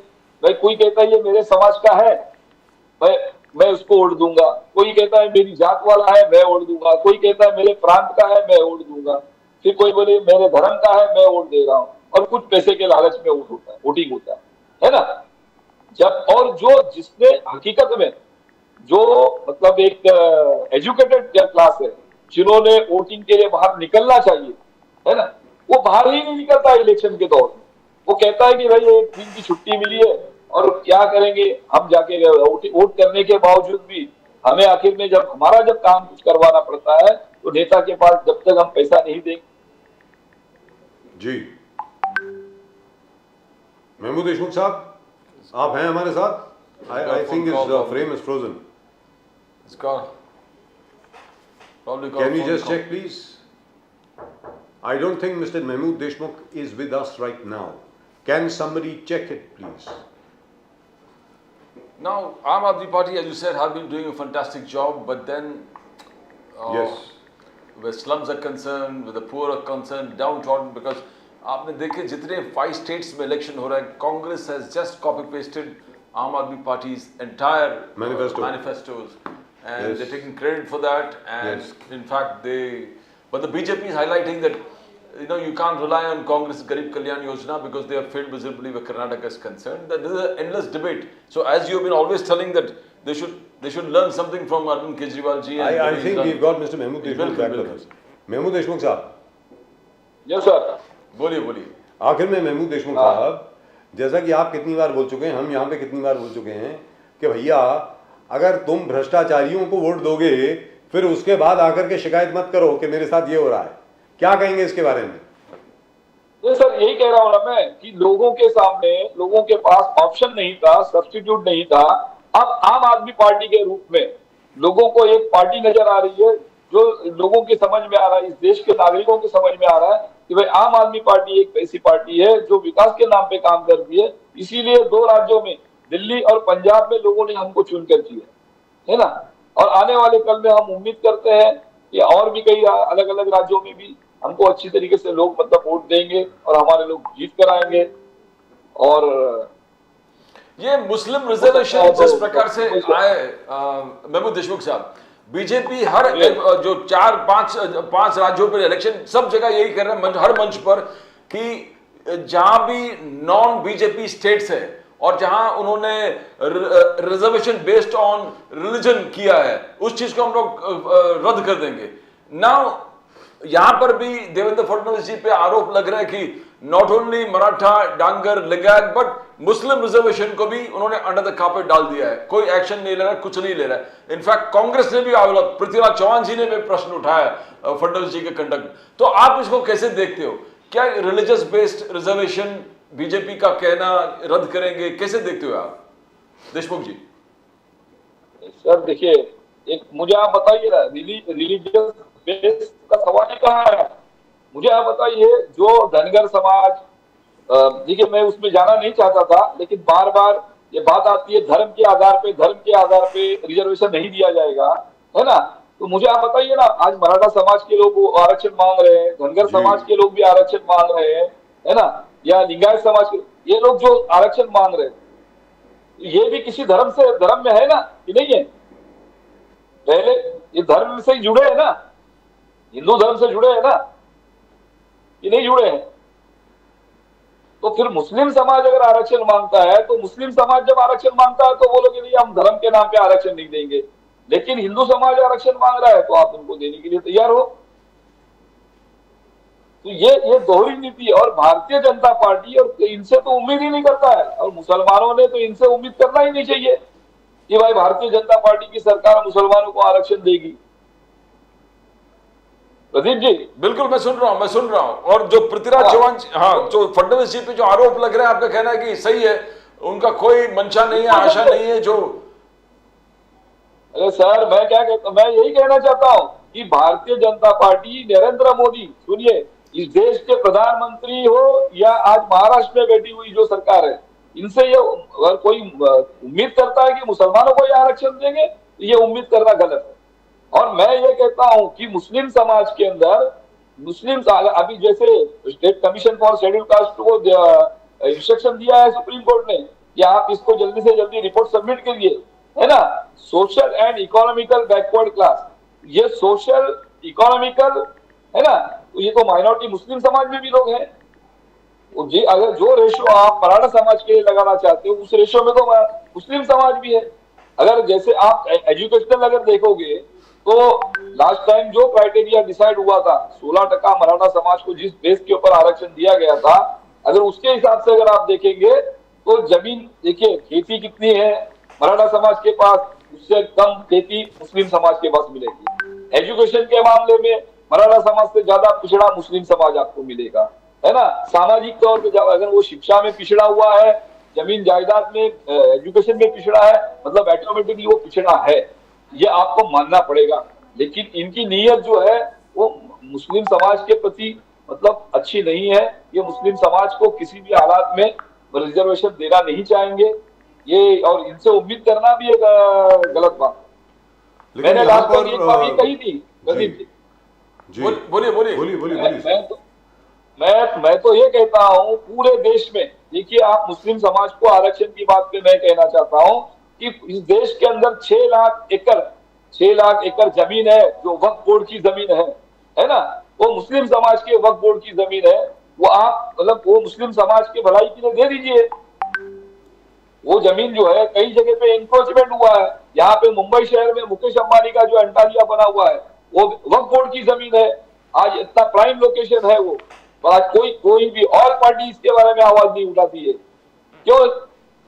भाई कोई कहता है ये मेरे समाज का है, मैं उसको वोट दूंगा। कोई कहता है मेरी जात वाला है, मैं वोट दूंगा। कोई कहता है मेरे प्रांत का है, मैं वोट दूंगा। फिर कोई बोले मेरे धर्म का है, मैं वोट दे रहा हूँ। और कुछ पैसे के लालच में वोट होता है, वोटिंग होता है ना। जब और जो जिसने हकीकत में जो मतलब एक एजुकेटेड क्लास है, जिन्होंने वोटिंग के लिए बाहर निकलना चाहिए, है ना, वो बाहर ही नहीं निकलता इलेक्शन के दौर में। वो कहता है कि भाई एक दिन की छुट्टी मिली है और क्या करेंगे हम जाके वोट करने के बावजूद भी हमें आखिर में जब काम कुछ करवाना पड़ता है तो नेता के पास जब तक हम पैसा नहीं देंगे। जी महमूद देशमुख साहब, आप हैं हमारे साथ? I think his frame is frozen. It's gone. Probably got Can we phone just call. check, please? I don't think Mr. Mahmood Deshmukh is with us right now. Can somebody check it, please? Now, Aam Aadmi Party, as you said, have been doing a fantastic job, but then, Yes. where slums are concerned, where the poor are concerned, downtrodden, because आपने देखे जितने 5 states में election हो रहा है, Congress has just copy pasted Aam Aadmi Party's entire manifestos, and Yes. they're taking credit for that. And Yes. in fact, but the BJP is highlighting that you can't rely on Congress Garib Kalyan Yojana because they have failed miserably where Karnataka is concerned. That this is an endless debate. So as you have been always telling that they should learn something from Arvind Kejriwal ji. And I think we've got Mr. Mahmood Deshmukh back with us. Mahmood Deshmukh साहब, yes sir, बोलिए। आखिर में महमूद देशमुख साहब, जैसा कि आप कितनी बार बोल चुके हैं, हम यहाँ पे कितनी बार बोल चुके हैं कि भैया अगर तुम भ्रष्टाचारियों को वोट दोगे फिर उसके बाद आकर के शिकायत मत करो कि मेरे साथ ये हो रहा है। क्या कहेंगे इसके बारे में? नहीं सर, यही कह रहा हूँ ना मैं कि लोगों के सामने, लोगों के पास ऑप्शन नहीं था, सब्स्टिट्यूट नहीं था। अब आम आदमी पार्टी के रूप में लोगों को एक पार्टी नजर आ रही है जो लोगों के समझ में आ रहा है, इस देश के नागरिकों के समझ में आ रहा है कि भाई आम आदमी पार्टी एक ऐसी पार्टी है जो विकास के नाम पे काम करती है। इसीलिए 2 राज्यों में, दिल्ली और पंजाब में, लोगों ने हमको चुनकर दिया है ना। और आने वाले कल में हम उम्मीद करते हैं कि और भी कई अलग अलग राज्यों में भी हमको अच्छी तरीके से लोग मतलब वोट देंगे और हमारे लोग जीत कर आएंगे। और ये मुस्लिम रिजर्वेशन जिस प्रकार से आए, महमूद देशमुख साहब, बीजेपी हर जो 4-5 राज्यों पर इलेक्शन, सब जगह यही कर रहा है, हर मंच पर, कि जहां भी नॉन बीजेपी स्टेट्स है और जहां उन्होंने रिजर्वेशन बेस्ड ऑन रिलीजन किया है, उस चीज को हम लोग रद्द कर देंगे। नाउ यहां पर भी देवेंद्र फडणवीस जी पे आरोप लग रहा है कि not only Maratha, Dangar, Lingayat, but Muslim reservation को भी उन्होंने अंडर द कार्पेट डाल दिया है। कोई एक्शन नहीं ले रहा है, कुछ नहीं ले रहा है। इनफैक्ट कांग्रेस ने भी, पृथ्वीराज चौहान जी ने भी प्रश्न उठाया फडणवीस जी के कंडक्ट। तो आप इसको कैसे देखते हो? क्या रिलीजियस बेस्ड रिजर्वेशन बीजेपी का कहना रद्द करेंगे, कैसे देखते हो आप देशमुख जी? सर देखिए, एक मुझे आप बताइए ना, रिलीजियस बेस का सवाल ही कहाँ है? मुझे आप बताइए, जो धनगर समाज, देखिए मैं उसमें जाना नहीं चाहता था, लेकिन बार बार ये बात आती है धर्म के आधार पे रिजर्वेशन नहीं दिया जाएगा, है ना? तो मुझे आप बताइए ना, आज मराठा समाज के लोग वो आरक्षण मांग रहे हैं, धनगर जी। समाज के लोग भी आरक्षण मांग रहे हैं, है ना? या लिंगायत समाज के, ये लोग जो आरक्षण मांग रहे हैं, ये भी किसी धर्म में है ना, कि नहीं है? पहले ये धर्म से ही जुड़े हैं ना, हिंदू धर्म से जुड़े हैं ना, कि नहीं जुड़े हैं? तो फिर मुस्लिम समाज अगर आरक्षण मांगता है, तो मुस्लिम समाज जब आरक्षण मांगता है तो बोलोगे नहीं हम धर्म के नाम पे आरक्षण नहीं देंगे, लेकिन हिंदू समाज आरक्षण मांग रहा है तो आप उनको देने के लिए तैयार हो। तो ये दोहरी नीति है, और भारतीय जनता पार्टी और इनसे तो उम्मीद ही नहीं करता है, और मुसलमानों ने तो इनसे उम्मीद करना ही नहीं चाहिए कि भाई भारतीय जनता पार्टी की सरकार मुसलमानों को आरक्षण देगी। प्रदीप जी, बिल्कुल मैं सुन रहा हूं। और जो पृथ्वीराज चौहान, हाँ, जो फडणवीस जी पे जो आरोप लग रहे हैं, आपका कहना है कि सही है, उनका कोई मंशा नहीं है, आशा नहीं है जो? अरे सर, मैं क्या कहता, मैं यही कहना चाहता हूं कि भारतीय जनता पार्टी, नरेंद्र मोदी, सुनिए, इस देश के प्रधानमंत्री हो या आज महाराष्ट्र में बैठी हुई जो सरकार है, इनसे ये अगर कोई उम्मीद करता है कि मुसलमानों को ये आरक्षण देंगे, तो ये उम्मीद करना गलत है। और मैं ये कहता हूं कि मुस्लिम समाज के अंदर, अभी जैसे state commission for schedule caste को इंस्ट्रक्शन दिया है सुप्रीम कोर्ट ने कि आप इसको जल्दी से जल्दी रिपोर्ट सबमिट करिए, है ना? Social and economical backward class, ये सोशल इकोनॉमिकल, है ना? तो ये तो माइनॉरिटी मुस्लिम समाज में भी लोग हैं। जी, अगर जो रेशो आप मराठा समाज के लिए लगाना चाहते हो, उस रेशो में तो मुस्लिम समाज भी है। अगर जैसे आप एजुकेशनल अगर देखोगे, तो लास्ट टाइम जो क्राइटेरिया डिसाइड हुआ था, 16% मराठा समाज को जिस बेस के ऊपर आरक्षण दिया गया था, अगर उसके हिसाब से अगर आप देखेंगे तो जमीन, देखिए खेती कितनी है मराठा समाज के पास, उससे कम खेती मुस्लिम समाज के पास मिलेगी। एजुकेशन के मामले में मराठा समाज से ज्यादा पिछड़ा मुस्लिम समाज आपको मिलेगा, है ना? सामाजिक तौर पे अगर वो शिक्षा में पिछड़ा हुआ है, जमीन जायदाद में, एजुकेशन में पिछड़ा है, मतलब ऑटोमेटिकली वो पिछड़ा है, ये आपको मानना पड़ेगा। लेकिन इनकी नीयत जो है वो मुस्लिम समाज के प्रति मतलब अच्छी नहीं है। ये मुस्लिम समाज को किसी भी हालात में रिजर्वेशन देना नहीं चाहेंगे, ये, और इनसे उम्मीद करना भी एक गलत बात। मैंने लास्ट टाइम एक बात ये कही थी प्रदीप जी, बोलिए। मैं तो ये कहता हूँ, पूरे देश में देखिए, आप मुस्लिम समाज को आरक्षण की बात पे मैं कहना चाहता हूँ कि इस देश के अंदर 6 लाख एकड़ जमीन है जो वक्फ बोर्ड की जमीन है ना? वो मुस्लिम समाज के वक्फ बोर्ड की जमीन है, वो आप मतलब वो मुस्लिम समाज के भलाई के लिए दे दीजिए। वो जमीन जो है कई जगह पे एनक्रोचमेंट हुआ है, यहाँ पे मुंबई शहर में मुकेश अंबानी का जो अंटालिया बना हुआ है वो वक्फ बोर्ड की जमीन है। आज इतना प्राइम लोकेशन है वो, पर आज कोई भी और पार्टी इसके बारे में आवाज नहीं उठाती है। क्यों?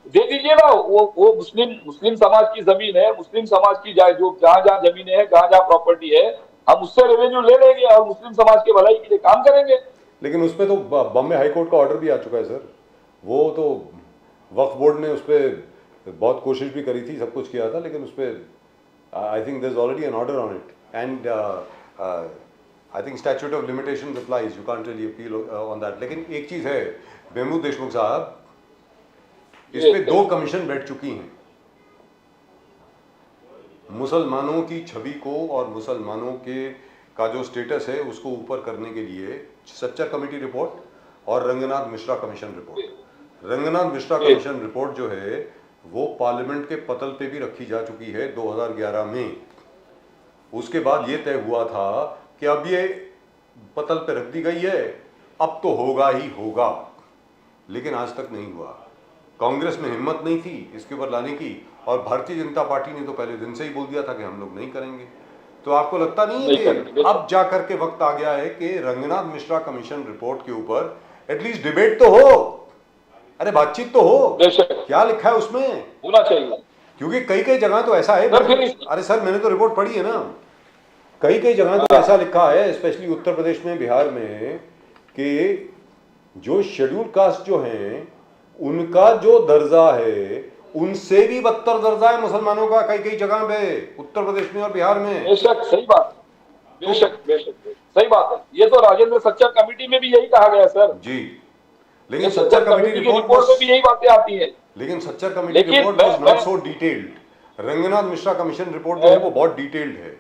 दे दीजिए ना, वो मुस्लिम समाज की जमीन है, मुस्लिम समाज की जो जहां जमीनें हैं, जहां प्रॉपर्टी है, हम उससे रेवेन्यू ले लेंगे और मुस्लिम समाज के भलाई के लिए काम करेंगे। लेकिन उसपे तो बॉम्बे हाई कोर्ट का ऑर्डर भी आ चुका है सर। वो तो वक्फ बोर्ड ने उस पर बहुत कोशिश भी करी थी, सब कुछ किया था, लेकिन उस पर I think there is already an order on it and I think statute of limitations applies, you can't really appeal on that. लेकिन एक चीज है महमूद देशमुख साहब, इस पे 2 कमीशन बैठ चुकी हैं। मुसलमानों की छवि को और मुसलमानों के का जो स्टेटस है उसको ऊपर करने के लिए सच्चर कमेटी रिपोर्ट और Ranganath Mishra commission report. Ranganath Mishra commission report जो है वो पार्लियामेंट के पटल पे भी रखी जा चुकी है 2011 में। उसके बाद ये तय हुआ था कि अब ये पटल पे रख दी गई है, अब तो होगा ही होगा, लेकिन आज तक नहीं हुआ। कांग्रेस में हिम्मत नहीं थी इसके ऊपर लाने की, और भारतीय जनता पार्टी ने तो पहले दिन से ही बोल दिया था कि हम लोग नहीं करेंगे। तो आपको लगता नहीं है कि अब जा करके वक्त आ गया है कि रंगनाथ मिश्रा कमीशन रिपोर्ट के ऊपर एटलीस्ट डिबेट तो हो, अरे बातचीत तो हो, क्या लिखा है उसमें होना चाहिए। क्योंकि कई जगह तो ऐसा है, अरे सर मैंने तो रिपोर्ट पढ़ी है ना, कई जगह तो ऐसा लिखा है, स्पेशली उत्तर प्रदेश में, बिहार में, कि जो शेड्यूल कास्ट जो हैं उनका जो दर्जा है उनसे भी बदतर दर्जा है मुसलमानों का कई जगह पे, उत्तर प्रदेश में और बिहार में। बेशक, सही बात, बेशक बेशक सही बात है। ये तो राजेंद्र सच्चर कमेटी में भी यही कहा गया सर जी, लेकिन सच्चर कमेटी की रिपोर्ट रिपोर्ट में भी यही बातें आती है। लेकिन सच्चर कमेटी लेकिन report was not so detailed. Ranganath Mishra commission report जो है वो बहुत डिटेल्ड है,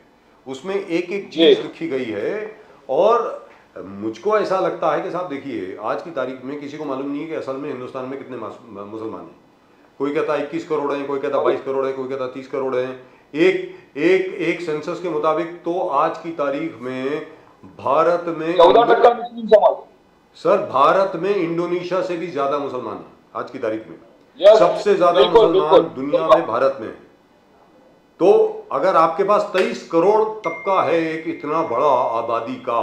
उसमें एक एक चीज लिखी गई है। और मुझको ऐसा लगता है कि साहब देखिए, आज की तारीख में किसी को मालूम नहीं है कि असल में हिंदुस्तान में कितने मुसलमान हैं। कोई कहता है 21 करोड़ हैं, कोई कहता है 22 करोड़ है, कोई कहता है 30 करोड़ हैं। एक सेंसस के मुताबिक तो आज की तारीख में भारत में 14% मुस्लिम समाज। सर, भारत में इंडोनेशिया से भी ज्यादा मुसलमान हैं आज की तारीख में। Yes, सबसे ज्यादा बिल्कुल, मुसलमान बिल्कुल, दुनिया में भारत में है। तो अगर आपके पास 23 करोड़ तबका है, एक इतना बड़ा आबादी का,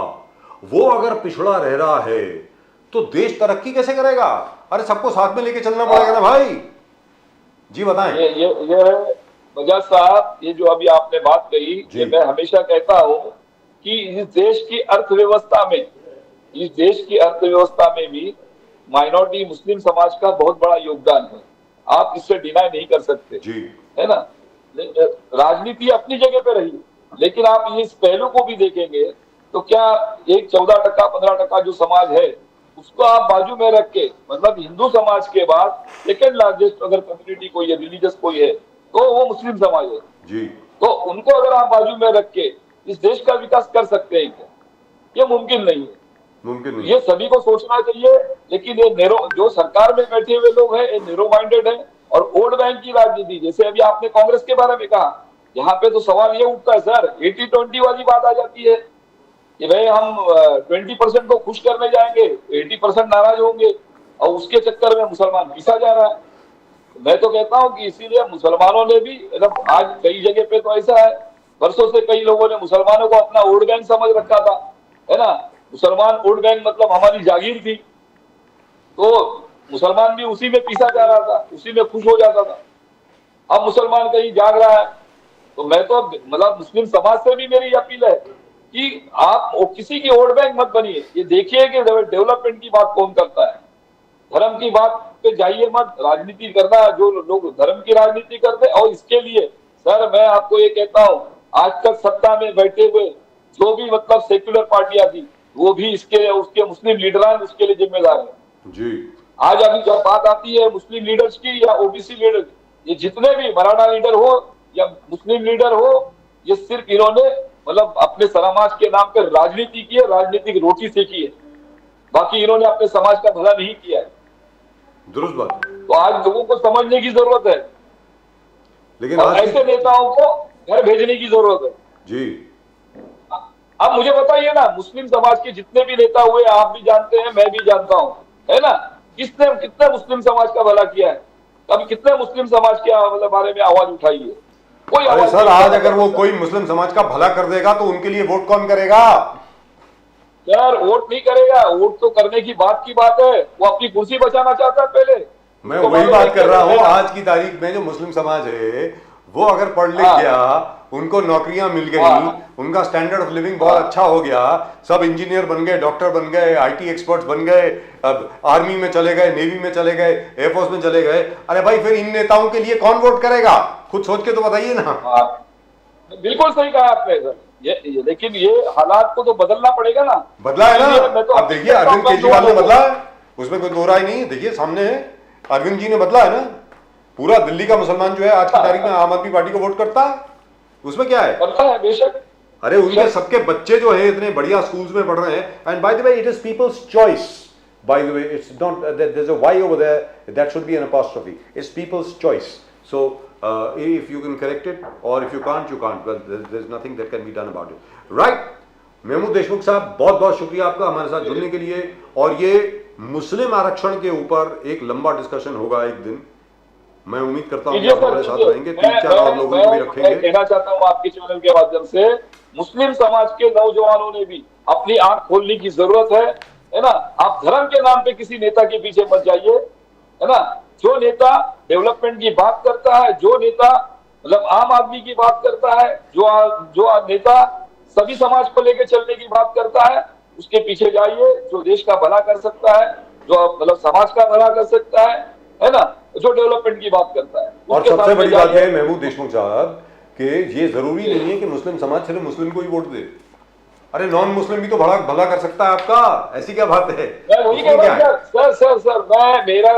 वो अगर पिछड़ा रह रहा है तो देश तरक्की कैसे करेगा? अरे सबको साथ में लेके चलना पड़ेगा ना भाई। जी बताएं। ये बजाज साहब, ये जो अभी आपने बात कही, ये मैं हमेशा कहता हूं कि इस देश की अर्थव्यवस्था में भी माइनॉरिटी मुस्लिम समाज का बहुत बड़ा योगदान है। आप इससे डिनाई नहीं कर सकते जी, है ना। राजनीति अपनी जगह पे रही, लेकिन आप इस पहलू को भी देखेंगे तो क्या एक 14% 15% जो समाज है उसको आप बाजू में रख के, मतलब हिंदू समाज के बाद सेकेंड लार्जेस्ट अगर कम्युनिटी कोई है, रिलीजियस कोई है, तो वो मुस्लिम समाज है जी। तो उनको अगर आप बाजू में रख के इस देश का विकास कर सकते हैं क्या? ये मुमकिन नहीं है। मुमकिन नहीं। ये सभी को सोचना चाहिए। लेकिन ये जो सरकार में बैठे हुए लोग हैं, ये नैरो माइंडेड है और वोट बैंक की राजनीति, जैसे अभी आपने कांग्रेस के बारे में कहा, यहाँ पे तो सवाल ये उठता है सर, 80-20 वाली बात आ जाती है कि भाई हम 20% को खुश करने जाएंगे, 80% नाराज होंगे और उसके चक्कर में मुसलमान पीसा जा रहा है। मैं तो कहता हूं कि इसीलिए मुसलमानों ने भी, मतलब आज कई जगह पे तो ऐसा है, वर्षों से कई लोगों ने मुसलमानों को अपना वोट बैंक समझ रखा था, है ना। मुसलमान वोट बैंक मतलब हमारी जागीर थी, तो मुसलमान भी उसी में पीसा जा रहा था, उसी में खुश हो जाता था। अब मुसलमान कहीं जाग रहा है, तो मैं तो मतलब मुस्लिम समाज से भी मेरी अपील है कि आप किसी की वोट बैंक मत बनिए। ये देखिए कि डेवलपमेंट की बात कौन करता है, धर्म की बात पे जाइए मत। राजनीति करना, जो लोग धर्म की राजनीति करते हैं, और इसके लिए सर मैं आपको ये कहता हूँ, आज तक सत्ता में बैठे हुए जो भी मतलब सेक्युलर पार्टियां थी, वो भी उसके मुस्लिम लीडरान उसके लिए जिम्मेदार है जी। आज अभी जब बात आती है मुस्लिम लीडर्स की या ओबीसी लीडर, ये जितने भी मराठा लीडर हो या मुस्लिम लीडर हो, ये सिर्फ इन्होंने मतलब अपने समाज के नाम पर राजनीति की है, राजनीतिक रोटी सेकी है, बाकी इन्होंने अपने समाज का भला नहीं किया है। दुरुस्त बात। तो आज लोगों को समझने की जरूरत है, लेकिन ऐसे नेताओं को घर भेजने की जरूरत है जी। अब मुझे बताइए ना, मुस्लिम समाज के जितने भी नेता हुए, आप भी जानते हैं, मैं भी जानता हूं, है ना, कितने मुस्लिम समाज का भला किया है? कभी कितने मुस्लिम समाज के मतलब बारे में आवाज उठाई है? कोई अरे सर, आज अगर वो कोई मुस्लिम समाज का भला कर देगा तो उनके लिए वोट कौन करेगा? यार वोट नहीं करेगा, वोट तो करने की बात है, वो अपनी कुर्सी बचाना चाहता है पहले। मैं वही बात कर रहा हूँ, आज की तारीख में जो मुस्लिम समाज है वो अगर पढ़ लिख गया, उनको नौकरियां मिल गई, उनका स्टैंडर्ड ऑफ लिविंग बहुत अच्छा हो गया, सब इंजीनियर बन गए, डॉक्टर बन गए, आईटी एक्सपर्ट्स बन गए, अब आर्मी में चले गए, नेवी में चले गए, एयरफोर्स में चले गए, अरे भाई फिर इन नेताओं के लिए कौन वोट करेगा? खुद सोच के तो बताइए ना। बिल्कुल सही कहा आपने सर, लेकिन ये हालात को तो बदलना पड़ेगा ना। बदला है ना, अब देखिए अरविंद केजरीवाल ने बदला है, उसमें कोई दो राय नहीं है। देखिए सामने है, अरविंद जी ने बदला है ना। पूरा दिल्ली का मुसलमान जो है आज की तारीख में आम आदमी पार्टी को वोट करता है, उसमें क्या है? करता है बेशक। अरे उनके सबके बच्चे जो है इतने बढ़िया स्कूल्स में पढ़ रहे हैं। And by the way it is people's choice, by the way it's not there is a Y over there, that should be an apostrophe, it's people's choice. So if you can correct it or if you can't, you can't. Well, there's nothing that can be done about it. Right? Mahmood Deshmukh sahab, बहुत बहुत शुक्रिया आपका हमारे साथ जुड़ने के लिए। और ये मुस्लिम आरक्षण के ऊपर एक लंबा डिस्कशन होगा एक दिन, मैं उम्मीद करता हूँ कि आप हमारे साथ रहेंगे, 3-4 और लोगों को भी रखेंगे। मैं कहना चाहता हूँ आपके चैनल के माध्यम से, मुस्लिम समाज के नौजवानों ने भी अपनी आंख खोलने की जरूरत है ना। आप धर्म के नाम पे किसी नेता के पीछे मत जाइए, है ना। जो नेता डेवलपमेंट की बात करता है, जो नेता मतलब आम आदमी की बात करता है, जो नेता सभी समाज को लेकर चलने की बात करता है, उसके पीछे जाइए। जो देश का भला कर सकता है, जो मतलब समाज का भला कर सकता है ना, जो डेवलपमेंट की बात करता है। और सबसे बड़ी बात है महमूद देशमुख साहब कि ये जरूरी नहीं है कि मुस्लिम समाज सिर्फ मुस्लिम को ही वोट दे। अरे नॉन मुस्लिम भी तो भला भला कर सकता है आपका, ऐसी क्या बात है? मैं वही उसमें कह क्या रहा है? हूँ सर, मेरा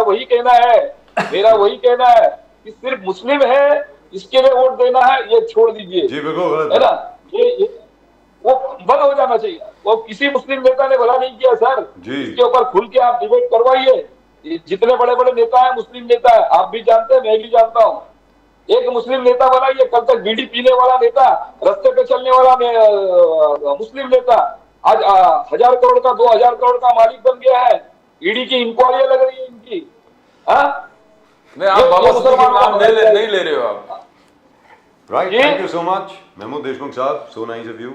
वही कहना है कि सिर्फ मुस्लिम है इसके लिए वोट देना है, ये छोड़ दीजिए, जी बिल्कुल गलत है ना। है। ये वो बंद हो जाना चाहिए। वो किसी मुस्लिम नेता ने भला नहीं किया सर, जी। इसके ऊपर खुल के आप डिबेट करवाइए। ये जितने बड़े बड़े नेता है मुस्लिम नेता है, आप भी जानते हैं, मैं भी जानता हूँ। एक मुस्लिम नेता बनाइए, कल तक बीड़ी पीने वाला नेता, रास्ते पे चलने वाला मुस्लिम नेता आज 1000 करोड़ का 2000 करोड़ का मालिक बन गया है। ईडी की इंक्वायरी लग रही है इनकी। हाँ, नहीं, आप बाबा सिद्दीकी के नाम नहीं ले रहे हो आप। राइट, ये- thank you so much Mahmood Deshmukh sahab, so nice of you.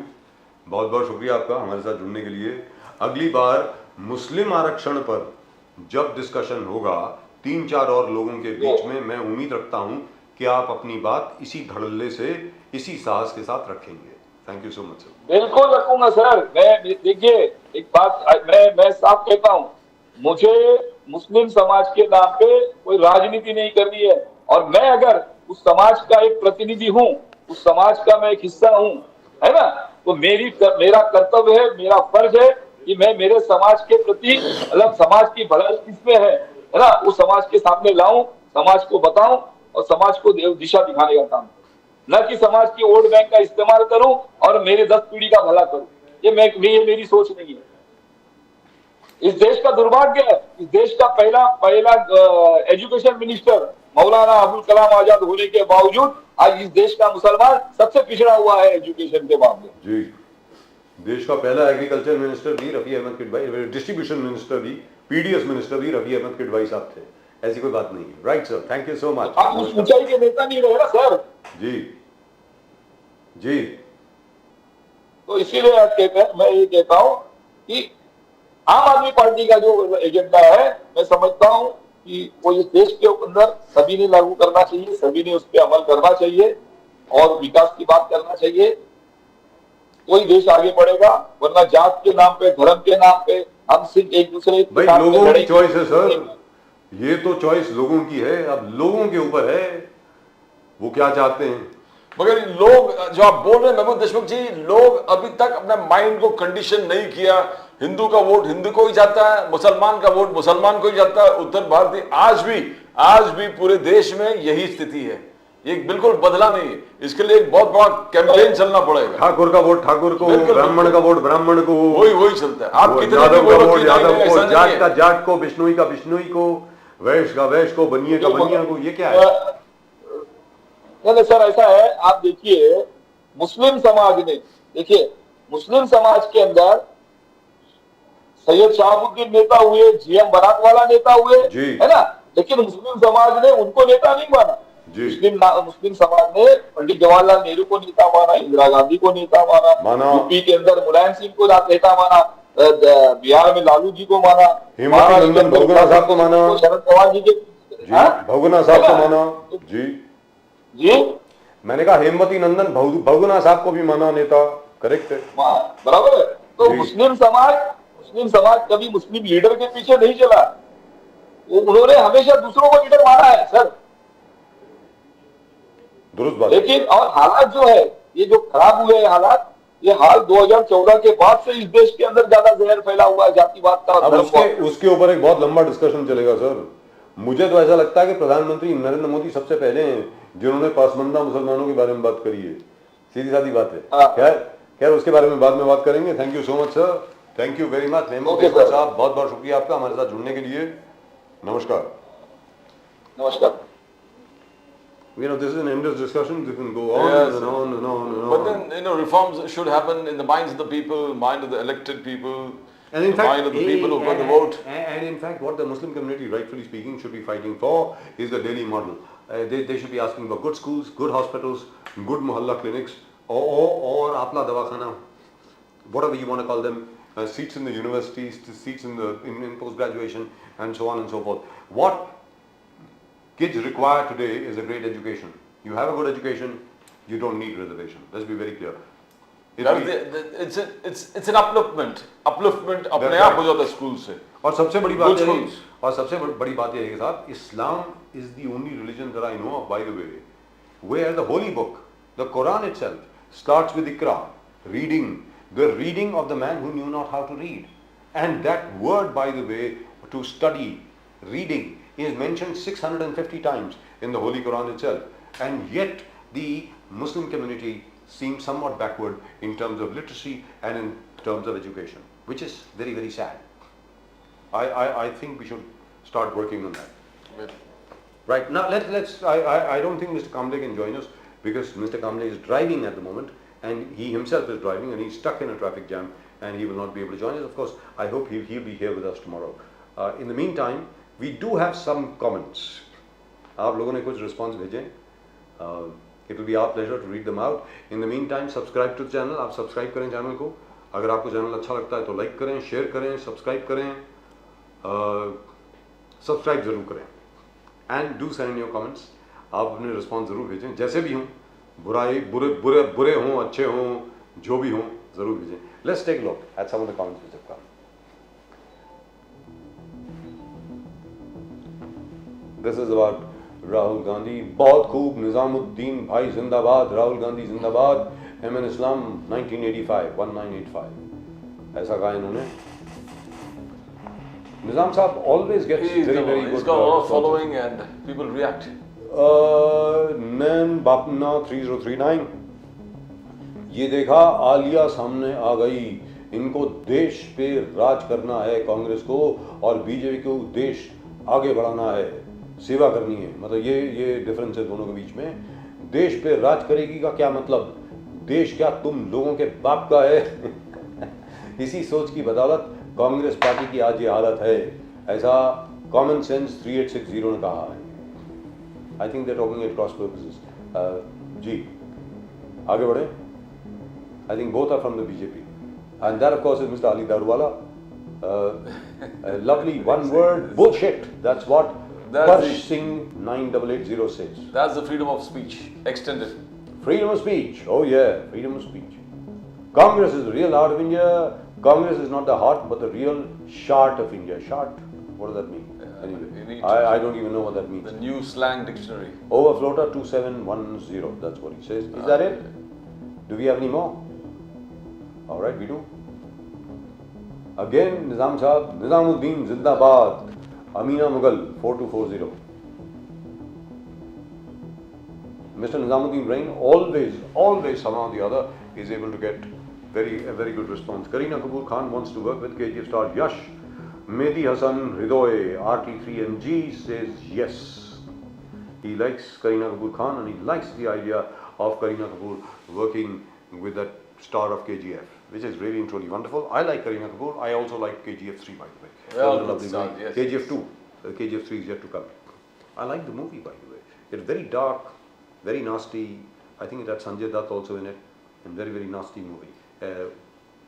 बहुत बहुत शुक्रिया आपका हमारे साथ जुड़ने के लिए। अगली बार मुस्लिम आरक्षण पर जब डिस्कशन होगा 3-4 और लोगों के बीच में, मैं उम्मीद रखता हूं कि आप अपनी बात इसी धड़ल्ले से, इसी साहस के साथ रखेंगे। Thank you so much sir. बिल्कुल रखूंगा सर। मैं देखिए एक बात मैं साफ कहता हूँ, मुझे मुस्लिम समाज के नाम पे कोई राजनीति नहीं करनी है। और मैं अगर उस समाज का एक प्रतिनिधि हूँ, उस समाज का मैं एक हिस्सा हूँ, है ना, तो मेरा कर्तव्य है, मेरा फर्ज है कि मैं मेरे समाज के प्रति, मतलब समाज की भलाई किसमें है ना, उस समाज के सामने लाऊं, समाज को बताऊं और समाज को दिशा दिखाने का काम, न कि समाज की वोट बैंक का इस्तेमाल करूं और मेरे 10 पीढ़ी का भला करूं। ये मेरी सोच नहीं है। इस देश का दुर्भाग्य है, इस देश का पहला एजुकेशन मिनिस्टर मौलाना अबुल कलाम आजाद होने के बावजूद आज इस देश का मुसलमान सबसे पिछड़ा हुआ है एजुकेशन के मामले। जी, देश का पहला एग्रीकल्चर मिनिस्टर भी रफी अहमद किडवाई, डिस्ट्रीब्यूशन मिनिस्टर भी, पीडीएस मिनिस्टर भी रफी अहमद किडवाई साहब थे। ऐसी कोई बात नहीं है। Right sir, thank you so much. आप उस ऊंचाई के नेता नहीं रहे ना सर। जी जी, तो इसीलिए आज मैं ये कहता हूं कि आम आदमी पार्टी का जो एजेंडा है, मैं समझता हूं कि वो इस देश के अंदर सभी ने लागू करना चाहिए, सभी ने उस पर अमल करना चाहिए और विकास की बात करना चाहिए। कोई देश आगे बढ़ेगा, वरना जात के नाम पे, धर्म के नाम पे हम सिर्फ एक दूसरे के भाई साथ में लोगों की लड़ेंगे। चॉइस है सर, ये तो चॉइस लोगों की है। अब लोगों के ऊपर है वो क्या चाहते हैं। मगर लोग जो आप बोल रहे हैं महमूद देशमुख जी, लोग अभी तक अपने माइंड को कंडीशन नहीं किया। हिंदू का वोट हिंदू को ही जाता है, मुसलमान का वोट मुसलमान को ही जाता है। उत्तर भारतीय आज भी पूरे देश में यही स्थिति है। ये बिल्कुल बदला नहीं है। इसके लिए एक बहुत बड़ा कैंपेन चलना पड़ेगा। ठाकुर का वोट ठाकुर को, बिल्कुल, ब्राह्मण का वोट ब्राह्मण को, वही चलता है। आप कितने भी यादव का बोलो वोट कि यादव नहीं, को, ऐसा नहीं जाट है। का जाट को, बिश्नोई का बिश्नोई को, वैश्य का वैश्य को, बनिया का बनिया को। ये क्या है? नहीं सर, ऐसा है, आप देखिए मुस्लिम समाज ने, देखिए मुस्लिम समाज के अंदर सैयद शहाबुद्दीन नेता हुए, जीएम बारात वाला नेता हुए, जी। है ना, लेकिन मुस्लिम समाज ने उनको नेता नहीं माना। जी। मुस्लिम समाज ने पंडित जवाहरलाल नेहरू को नेता माना, इंदिरा गांधी को नेता माना। यूपी के अंदर मुलायम सिंह को नेता माना, बिहार में लालू जी को माना, हेमंत नंदन बहुगुणा साहब को माना, शरद पवार जी के, जी बहुगुणा साहब को माना। जी जी मैंने कहा हेमवती नंदन बहुगुणा साहब को भी माना नेता। करेक्ट है, बराबर है। तो जी। मुस्लिम समाज कभी मुस्लिम लीडर के पीछे नहीं चला। उन्होंने हमेशा दूसरों को लीडर माना है सर। दुरुस्त बात। लेकिन और हालात जो है, ये जो खराब हुए हैं हालात, ये हाल 2014 के बाद से इस देश के अंदर ज्यादा जहर फैला हुआ है जातिवाद का। अब उसके ऊपर एक बहुत लंबा डिस्कशन चलेगा सर। मुझे तो ऐसा लगता है कि प्रधानमंत्री नरेंद्र मोदी सबसे पहले हैं जिन्होंने पासमंदा मुसलमानों के बारे में बात करी है। सीधी सादी बात है। खैर उसके बारे में बाद में बात करेंगे। Thank you so much sir, thank you very much. Mahmood Deshmukh sahab, बहुत बहुत शुक्रिया आपका हमारे साथ जुड़ने के लिए। नमस्कार। नमस्कार। You know, this is an endless discussion. This can go on Yes. and on and on and on. But then, reforms should happen in the minds of the people, mind of the elected people, And in the mind of the people who got the vote. And in fact, what the Muslim community, rightfully speaking, should be fighting for is the Delhi model. They should be asking for good schools, good hospitals, good mohalla clinics, or apna dawakhana, whatever you want to call them, seats in the universities, seats in post-graduation, and so on and so forth. What kids require today is a great education. You have a good education, you don't need reservation. Let's be very clear. It's an upliftment अपने आप हो जाता है school से। और सबसे बड़ी बात है, schools. और सबसे बड़ी बात यह है कि साहब, इस्लाम is the only religion that I know of, by the way, where the holy book, the Quran itself, starts with Iqra, reading, the reading of the man who knew not how to read. And that word, by the way, to study, reading, is mentioned 650 times in the Holy Quran itself. And yet the Muslim community seems somewhat backward in terms of literacy and in terms of education, which is very, very sad. I think we should start working on that. Right, now I don't think Mr. Kamble can join us because Mr. Kamble is driving at the moment and he himself is driving and he's stuck in a traffic jam and he will not be able to join us. Of course, I hope he'll be here with us tomorrow. In the meantime, we do have some comments. आप लोगों ने कुछ response भेजे. It will be our pleasure to read them out. In the meantime, subscribe to the channel. आप subscribe करें channel को. अगर आपको channel अच्छा लगता है तो like करें, share करें, subscribe करें. Subscribe जरूर करें. And do send in your comments. आप अपने response जरूर भेजें. जैसे भी हों, बुरे हों, अच्छे हों, जो भी हों, जरूर भेजें. Let's take a look at some of the comments which have come. This is about Rahul Gandhi. बहुत खूब. निजामुद्दीन भाई जिंदाबाद. राहुल गांधी जिंदाबाद. MN Islam 1985. ऐसा कहा इन्होंने. Nizam Saab always gets very good. He's got a lot of following and people react. Nan Bapna 3039. ये देखा आलिया सामने आ गई. इनको देश पे राज करना है कांग्रेस को और बीजेपी को देश आगे बढ़ाना है, सेवा करनी है. मतलब ये डिफरेंस है दोनों के बीच में. देश पे राज करेगी का क्या मतलब? देश क्या तुम लोगों के बाप का है? इसी सोच की बदौलत कांग्रेस पार्टी की आज ये हालत है. ऐसा कॉमन सेंस 3860 ने कहा है. I think they talking at cross purposes. जी आगे बढ़े. I think both are from the BJP and that of course is mister Ali Daruwala. Lovely one word, bullshit. That's what Parsh Singh 98806 says. That's the freedom of speech extended. Freedom of speech. Oh yeah, freedom of speech. Congress is the real heart of India. Congress is not the heart but the real shart of India. Shart? What does that mean? Anyway, I don't even know what that means. The new slang dictionary. Overfloater 2710. That's what he says. Is that it? Do we have any more? Alright, we do. Again, Nizam Sahab, Nizamuddin Zindabad, Amina Mughal 4240. Mr. Nizamuddin Rain always somehow or the other is able to get a very good response. Kareena Kapoor Khan wants to work with KGF star Yash. Mehdi Hassan Hridoy RT3MG says yes. He likes Kareena Kapoor Khan and he likes the idea of Kareena Kapoor working with that star of KGF, which is really and truly wonderful. I like Kareena Kapoor. I also like KGF 3, by the way. Well, lovely start, yes. KGF 2. KGF 3 is yet to come. I like the movie, by the way. It's very dark, very nasty. I think it had Sanjay Dutt also in it. And very, very nasty movie.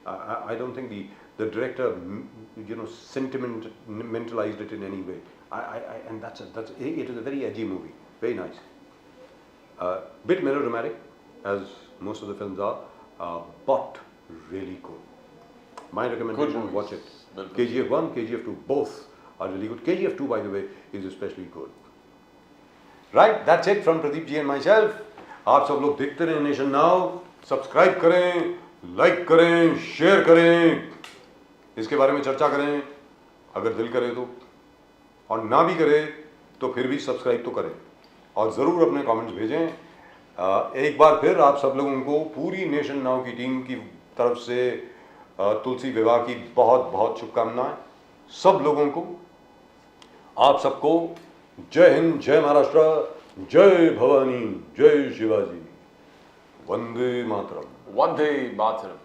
I don't think the director, sentimentalized it in any way. And it is a very edgy movie. Very nice. Bit melodramatic, as most of the films are, but really good. My recommendation, watch it. KGF 1, KGF 2, both are really good. KGF 2, by the way, is especially good. Right, that's it from Pradeep ji and myself. आप सब लोग देखते रहें nation now. Subscribe करें, like करें, share करें, इसके बारे में चर्चा करें अगर दिल करे तो, और ना भी करे तो फिर भी सब्सक्राइब तो करें और ज़रूर अपने कमेंट्स भेजें. एक बार फिर आप सब लोगों को पूरी नेशन नाउ की टीम की तरफ से तुलसी विवाह की बहुत बहुत शुभकामनाएं. सब लोगों को, आप सबको जय हिंद, जय महाराष्ट्र, जय भवानी, जय शिवाजी. वंदे मातरम. Vande Mataram.